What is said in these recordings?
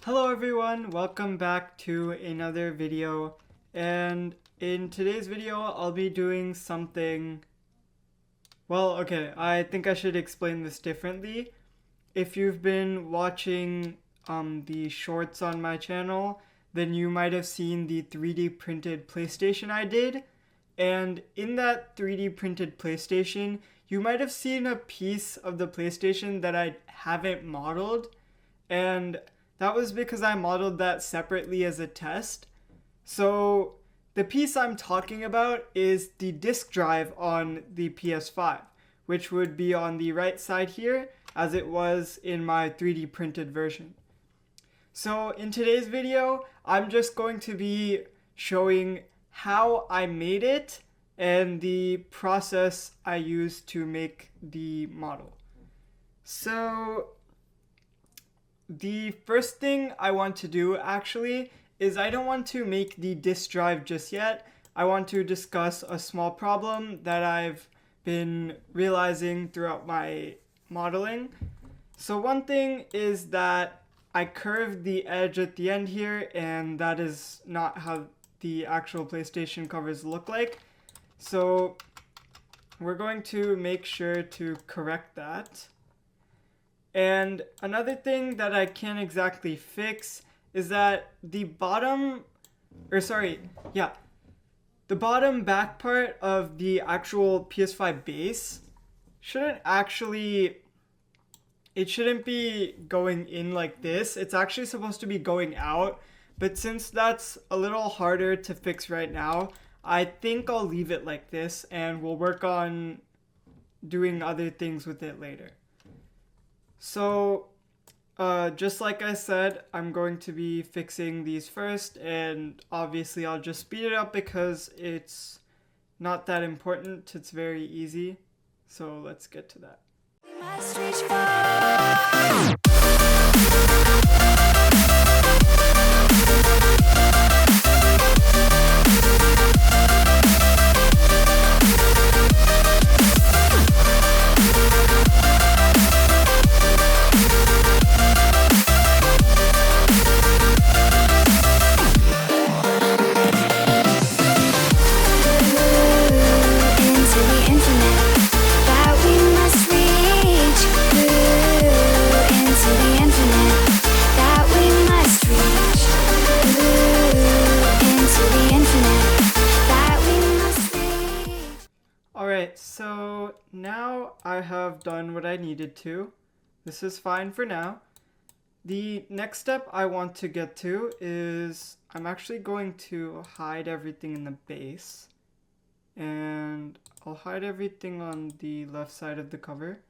Hello everyone, welcome back to another video, and in today's video I'll be doing something, I think I should explain this differently. If you've been watching the shorts on my channel, then you might have seen the 3D printed PlayStation I did, and in that 3D printed PlayStation, you might have seen a piece of the PlayStation that I haven't modeled, and that was because I modeled that separately as a test. So the piece I'm talking about is the disk drive on the PS5, which would be on the right side here as it was in my 3D printed version. So in today's video, I'm just going to be showing how I made it and the process I used to make the model. So the first thing I want to do actually is I don't want to make the disk drive just yet. I want to discuss a small problem that I've been realizing throughout my modeling. So one thing is that I curved the edge at the end here, and that is not how the actual PlayStation covers look like. So we're going to make sure to correct that. And another thing that I can't exactly fix is that the bottom back part of the actual PS5 base shouldn't be going in like this. It's actually supposed to be going out, but since that's a little harder to fix right now, I think I'll leave it like this and we'll work on doing other things with it later. So, just like I said, I'm going to be fixing these first, and obviously I'll just speed it up because it's not that important. It's very easy. So let's get to that. We must reach for Alright, so now I have done what I needed to. This is fine for now. The next step I want to get to is I'm actually going to hide everything in the base. And I'll hide everything on the left side of the cover.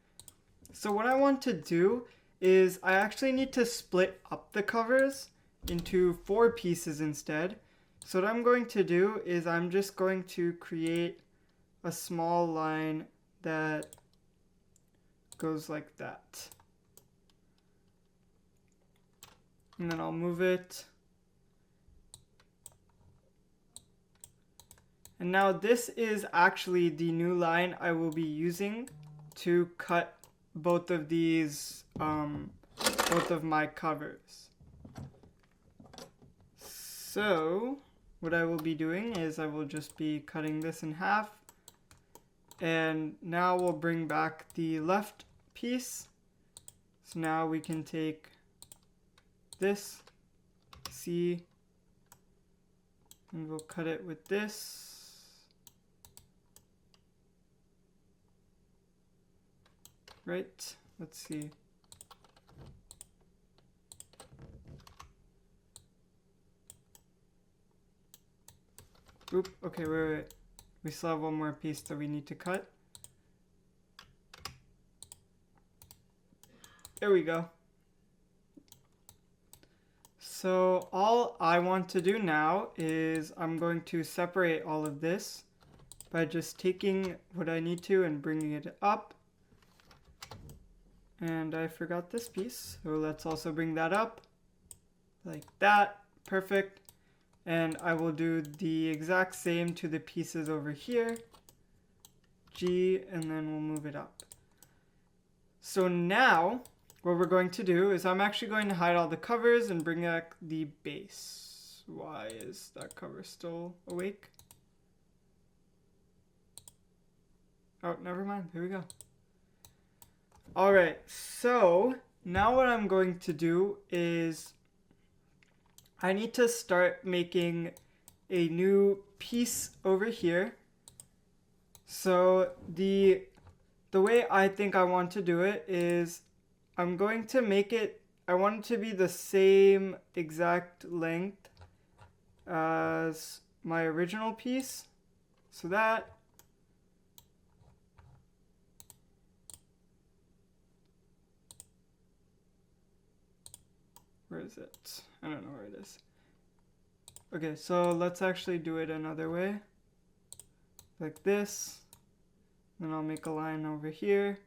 So what I want to do is I actually need to split up the covers into 4 pieces instead. So what I'm going to do is I'm just going to create a small line that goes like that. And then I'll move it. And now this is actually the new line I will be using to cut both of these, both of my covers. So what I will be doing is I will just be cutting this in half. And now we'll bring back the left piece. So now we can take this, C, and we'll cut it with this. Right, let's see. Oop, okay, wait. We still have one more piece that we need to cut. There we go. So all I want to do now is I'm going to separate all of this by just taking what I need to and bringing it up. And I forgot this piece, so let's also bring that up like that. Perfect. And I will do the exact same to the pieces over here. G, and then we'll move it up. So now what we're going to do is I'm actually going to hide all the covers and bring back the base. Why is that cover still awake? Oh, never mind. Here we go. Alright, so now what I'm going to do is I need to start making a new piece over here. So the way I think I want to do it is I'm going to make it, I want it to be the same exact length as my original piece. So that. Where is it? I don't know where it is. Okay, so let's actually do it another way. Like this. Then I'll make a line over here.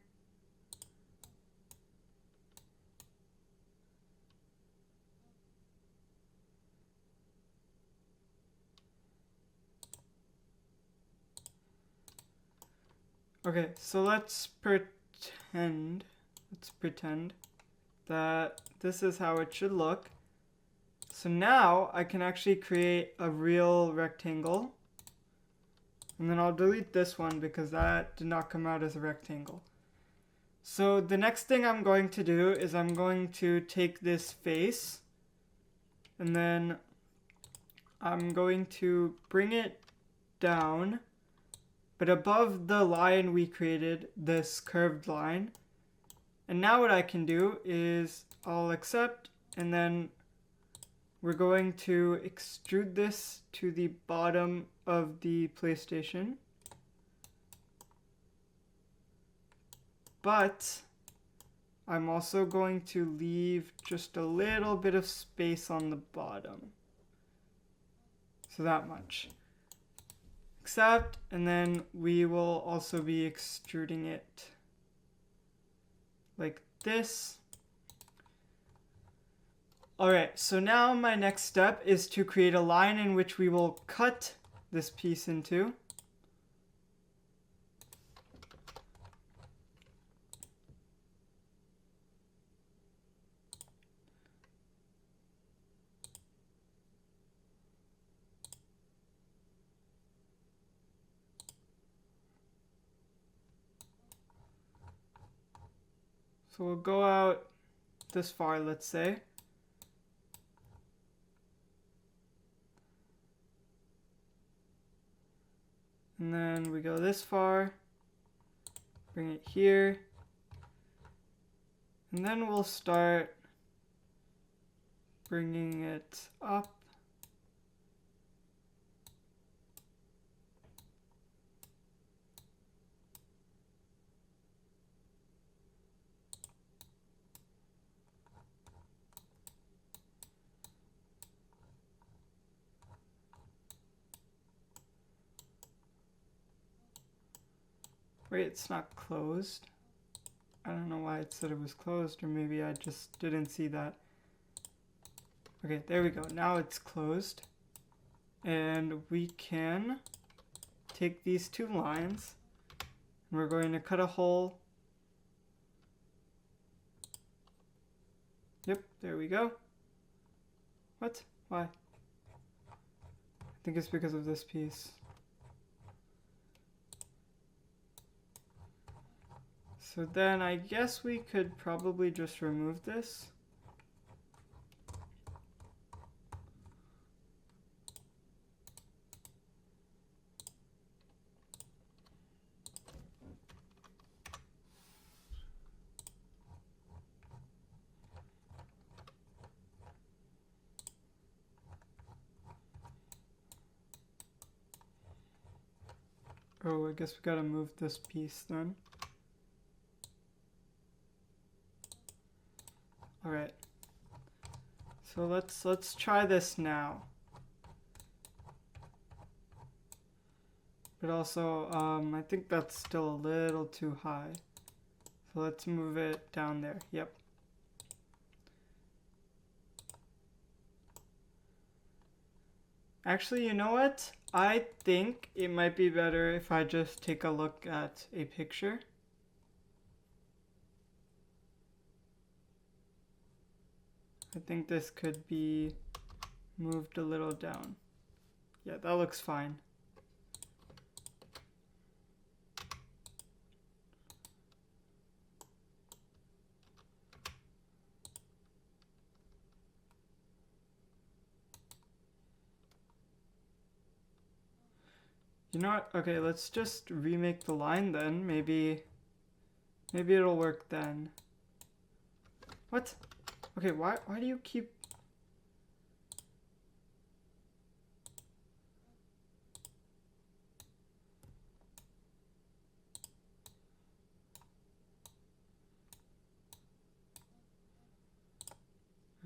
Okay, so let's pretend that this is how it should look. So now I can actually create a real rectangle. And then I'll delete this one because that did not come out as a rectangle. So the next thing I'm going to do is I'm going to take this face and then I'm going to bring it down, but above the line we created, this curved line. And now what I can do is I'll accept, and then we're going to extrude this to the bottom of the PlayStation. But I'm also going to leave just a little bit of space on the bottom. So that much. Accept, and then we will also be extruding it like this. Alright, so now my next step is to create a line in which we will cut this piece into. So we'll go out this far, let's say. And then we go this far, bring it here, and then we'll start bringing it up. Wait, it's not closed. I don't know why it said it was closed, or maybe I just didn't see that. Okay, there we go. Now it's closed. And we can take these two lines, and we're going to cut a hole. Yep, there we go. What? Why? I think it's because of this piece. So then I guess we could probably just remove this. Oh, I guess we gotta move this piece then. Alright. So let's try this now. But also, I think that's still a little too high. So let's move it down there. Yep. Actually, you know what? I think it might be better if I just take a look at a picture. I think this could be moved a little down. Yeah, that looks fine. You know what? Okay, let's just remake the line then. Maybe it'll work then. What? Okay, why do you keep...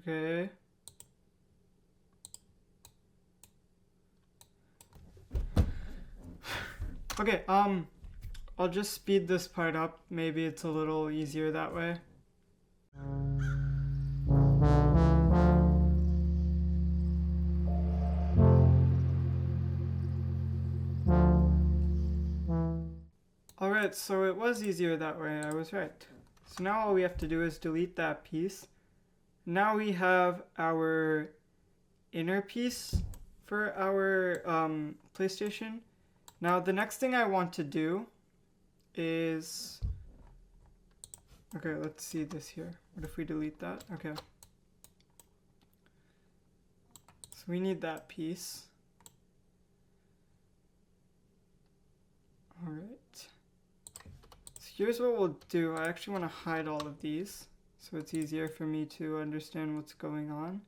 Okay. Okay, I'll just speed this part up. Maybe it's a little easier that way. Alright, so it was easier that way, I was right. So now all we have to do is delete that piece. Now we have our inner piece for our PlayStation. Now the next thing I want to do is... Okay, let's see this here. What if we delete that? Okay. So we need that piece. Alright. So here's what we'll do. I actually want to hide all of these so it's easier for me to understand what's going on.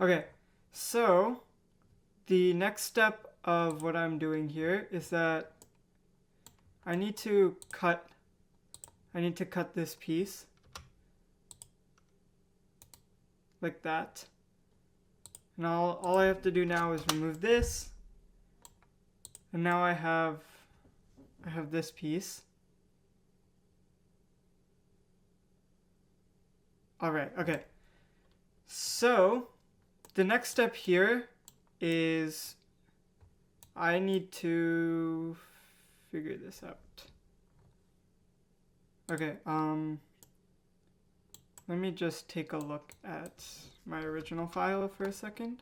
Okay, so the next step of what I'm doing here is that I need to cut this piece like that. And all I have to do now is remove this. And now I have this piece. Alright, okay. So the next step here is I need to figure this out. Okay, let me just take a look at my original file for a second.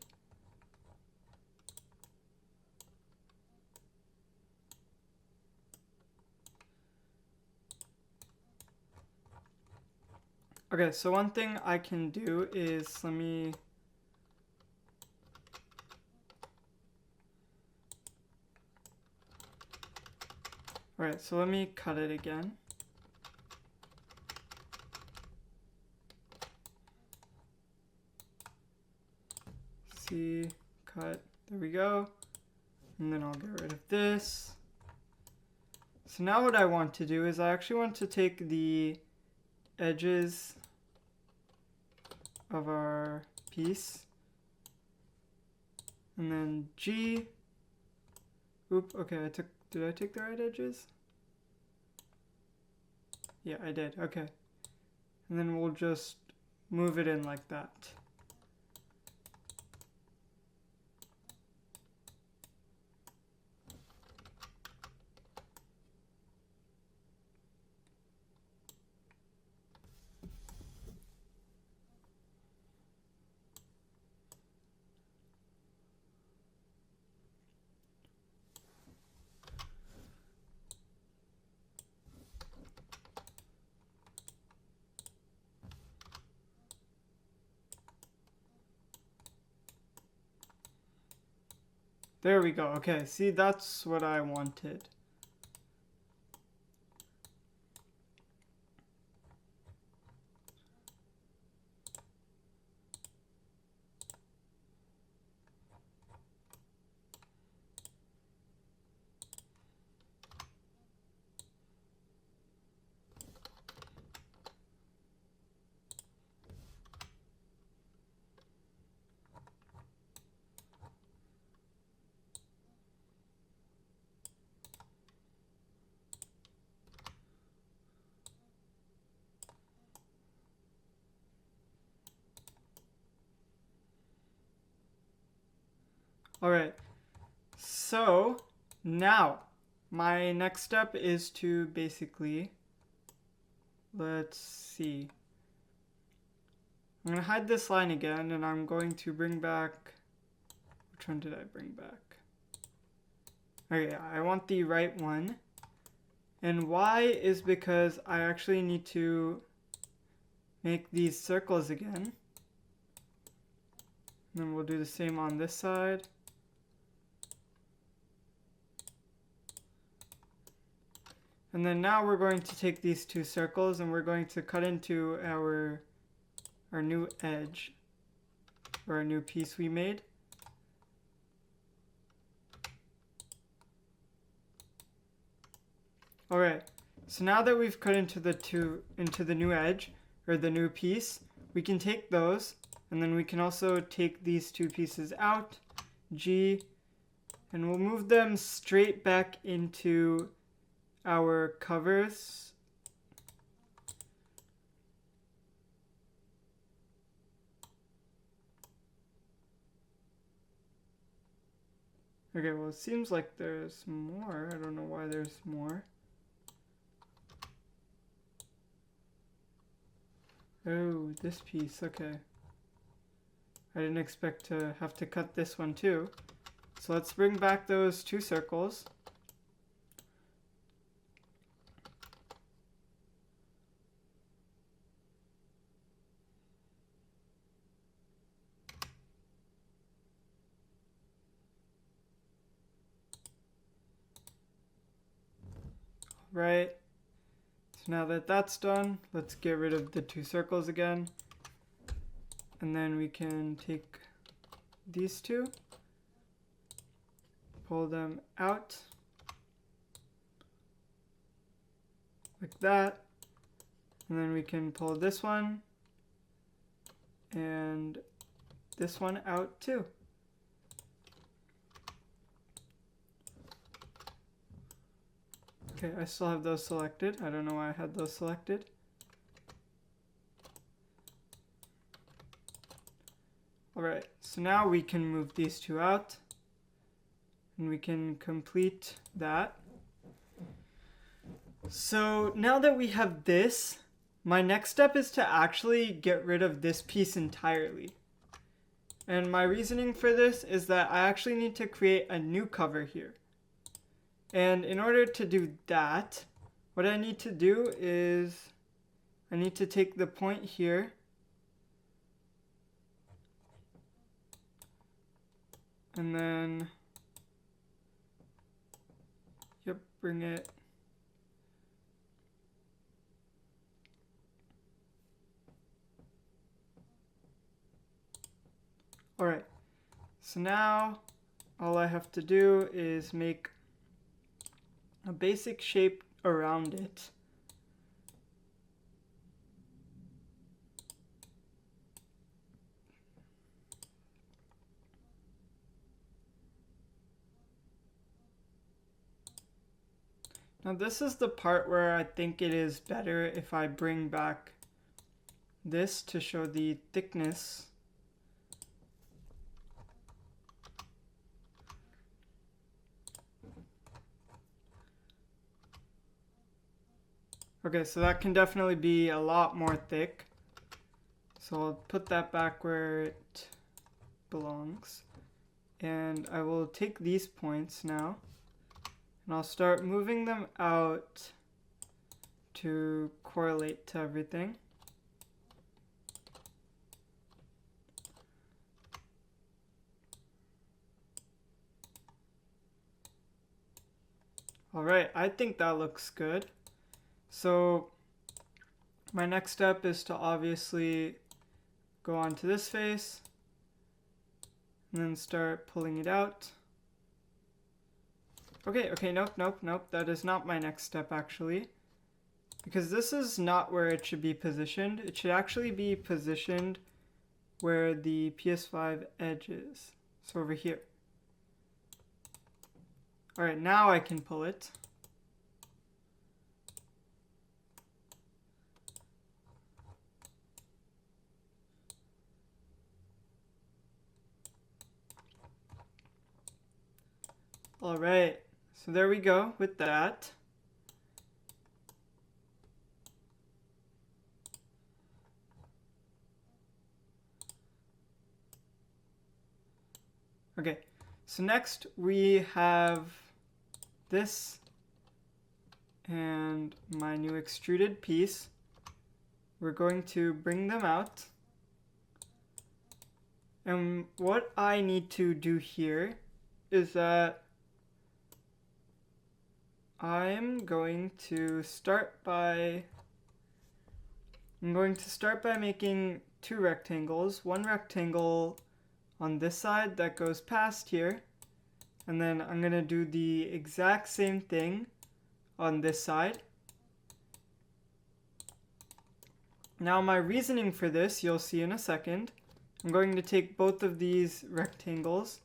Okay, so one thing I can do is let me... Alright, so let me cut it again. C, cut, there we go. And then I'll get rid of this. So now what I want to do is I actually want to take the edges of our piece and then G. Oop, okay, did I take the right edges? Yeah, I did, okay. And then we'll just move it in like that. There we go. Okay, see, that's what I wanted. Alright, so now my next step is to basically, let's see. I'm going to hide this line again, and I'm going to bring back, which one did I bring back? Okay, I want the right one. And why is because I actually need to make these circles again. And then we'll do the same on this side. And then now we're going to take these two circles and we're going to cut into our new edge, or our new piece we made. Alright, so now that we've cut into the new edge, or the new piece, we can take those, and then we can also take these two pieces out, G, and we'll move them straight back into our covers. Okay, well it seems like there's more. I don't know why there's more. Oh, this piece, okay. I didn't expect to have to cut this one too. So let's bring back those two circles. Right. So now that that's done, let's get rid of the two circles again. And then we can take these two, pull them out like that. And then we can pull this one and this one out too. Okay, I still have those selected. I don't know why I had those selected. Alright, so now we can move these two out and we can complete that. So now that we have this, my next step is to actually get rid of this piece entirely. And my reasoning for this is that I actually need to create a new cover here. And in order to do that, what I need to do is I need to take the point here and then, yep, bring it. Alright, so now all I have to do is make a basic shape around it. Now this is the part where I think it is better if I bring back this to show the thickness. Okay, so that can definitely be a lot more thick. So I'll put that back where it belongs. And I will take these points now. And I'll start moving them out to correlate to everything. Alright, I think that looks good. So my next step is to obviously go onto this face and then start pulling it out. Okay, nope, that is not my next step actually. Because this is not where it should be positioned. It should actually be positioned where the PS5 edge is. So over here. Alright, now I can pull it. Alright, so there we go with that. Okay, so next we have this and my new extruded piece. We're going to bring them out. And what I need to do here is that I'm going to start by making two rectangles. One rectangle on this side that goes past here, and then I'm going to do the exact same thing on this side. Now my reasoning for this, you'll see in a second. I'm going to take both of these rectangles.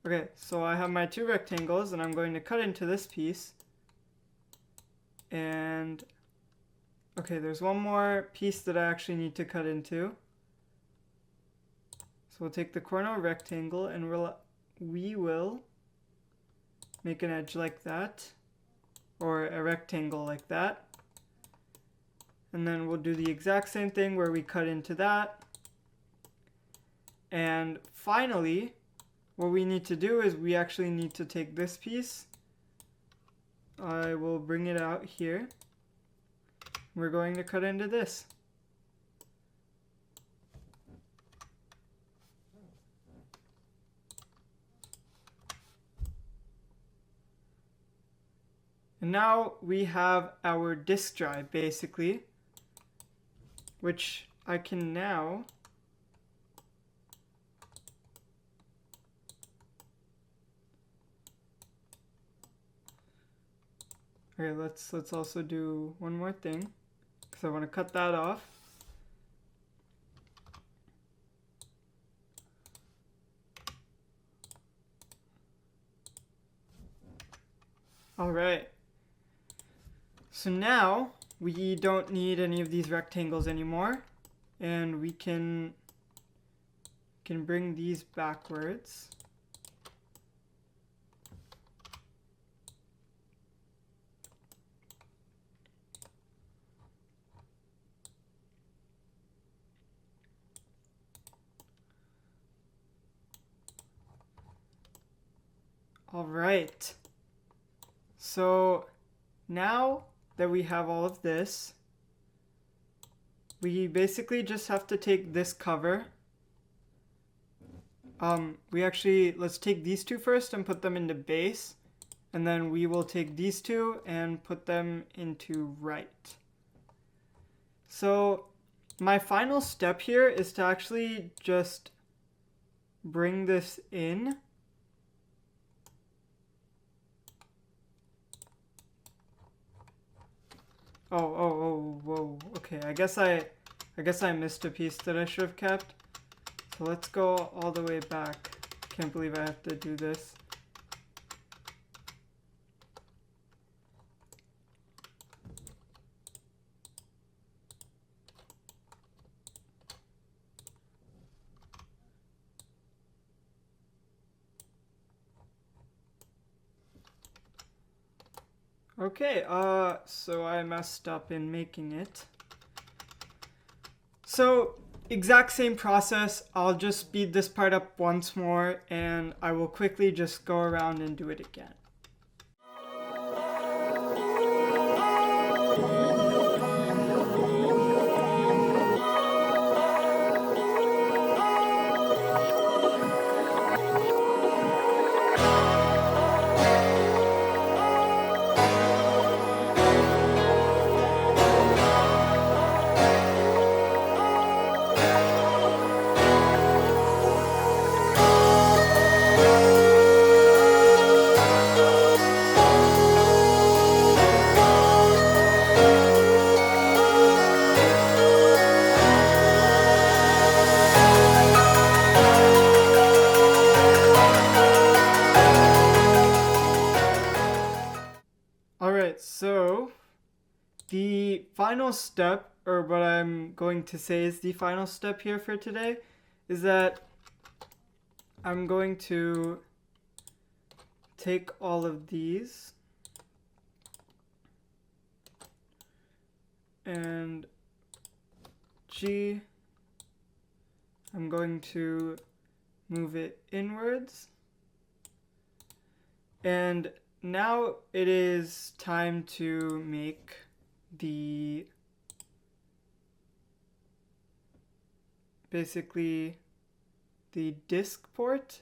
Okay, so I have my two rectangles and I'm going to cut into this piece. And okay, there's one more piece that I actually need to cut into. So we'll take the corner rectangle and we will make an edge like that, or a rectangle like that. And then we'll do the exact same thing where we cut into that. And finally, what we need to do is we actually need to take this piece. I will bring it out here. We're going to cut into this. And now we have our disk drive basically, which I can now okay, let's also do one more thing because I want to cut that off. All right. So now we don't need any of these rectangles anymore, and we can bring these backwards. All right. So now that we have all of this, we basically just have to take this cover. Let's take these two first and put them into base, and then we will take these two and put them into right. So my final step here is to actually just bring this in. Whoa. Okay, I guess I missed a piece that I should have kept. So let's go all the way back. Can't believe I have to do this. Okay, so I messed up in making it. So, exact same process. I'll just speed this part up once more, and I will quickly just go around and do it again. Alright, so the final step, or what I'm going to say is the final step here for today, is that I'm going to take all of these and G, I'm going to move it inwards. And now it is time to make basically the disk port.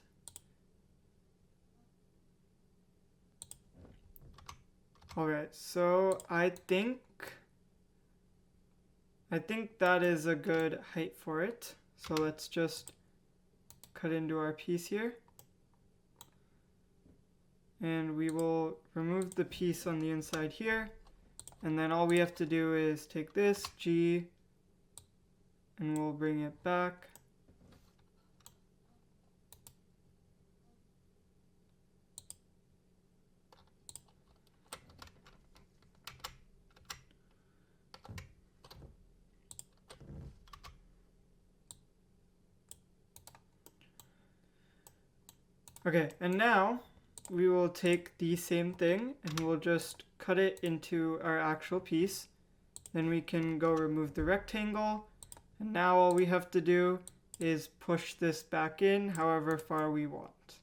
Alright, so I think that is a good height for it. So let's just cut into our piece here. And we will remove the piece on the inside here. And then all we have to do is take this, G, and we'll bring it back. Okay, and now we will take the same thing and we'll just cut it into our actual piece. Then we can go remove the rectangle. And now all we have to do is push this back in however far we want.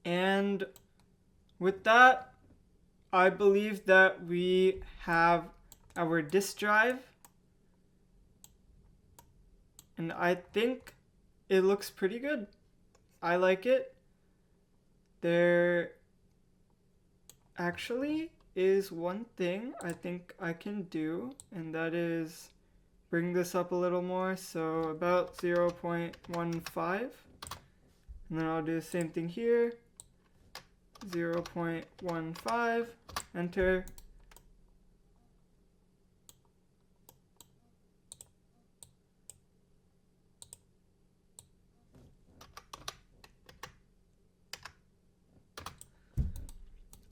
And with that, I believe that we have our disk drive. And I think it looks pretty good. I like it. There actually is one thing I think I can do, and that is bring this up a little more, so about 0.15. And then I'll do the same thing here. 0.15, enter.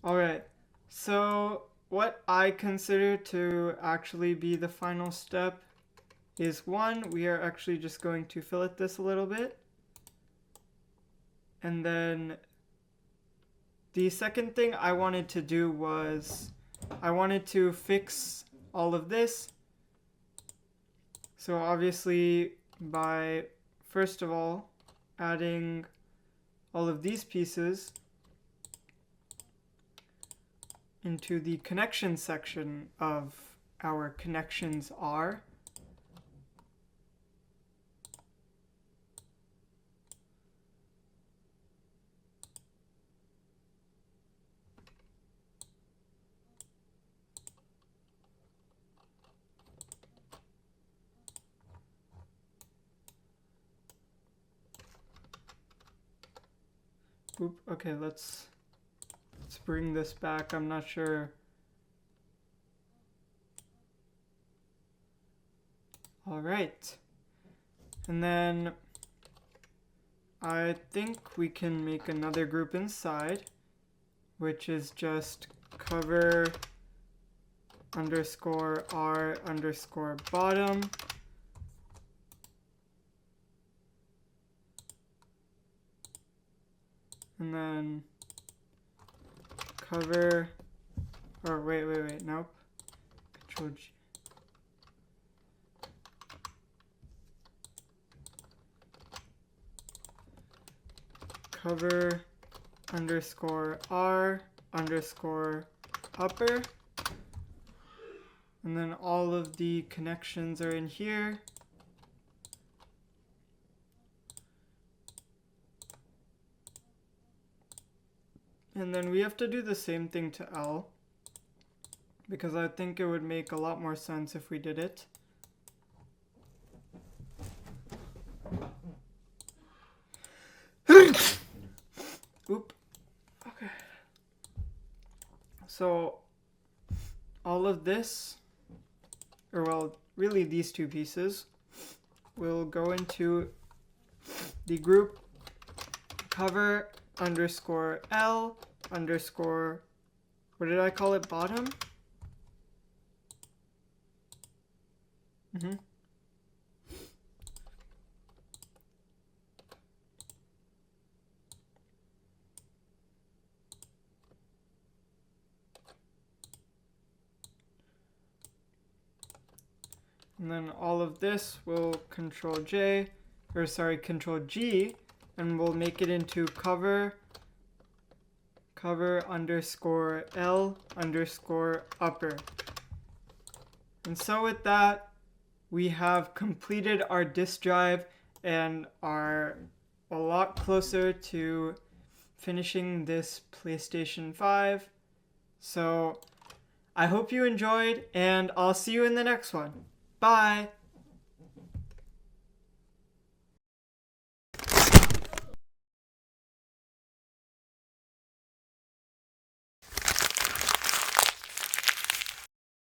Alright, so what I consider to actually be the final step is one, we are actually just going to fillet this a little bit. And then the second thing I wanted to do was I wanted to fix all of this. So obviously by first of all adding all of these pieces into the connection section of our connections R. Oop, okay, let's bring this back. I'm not sure. All right. And then I think we can make another group inside, which is just cover underscore R underscore bottom. And then cover, or wait, nope. Control G. Cover underscore R underscore upper. And then all of the connections are in here. And then we have to do the same thing to L, because I think it would make a lot more sense if we did it. Oop. Okay. So all of this, or well, really these two pieces, will go into the group cover underscore L underscore, what did I call it, bottom? And then all of this will Control G, and we'll make it into cover underscore L underscore upper. And so with that, we have completed our disk drive and are a lot closer to finishing this PlayStation 5. So I hope you enjoyed, and I'll see you in the next one. Bye!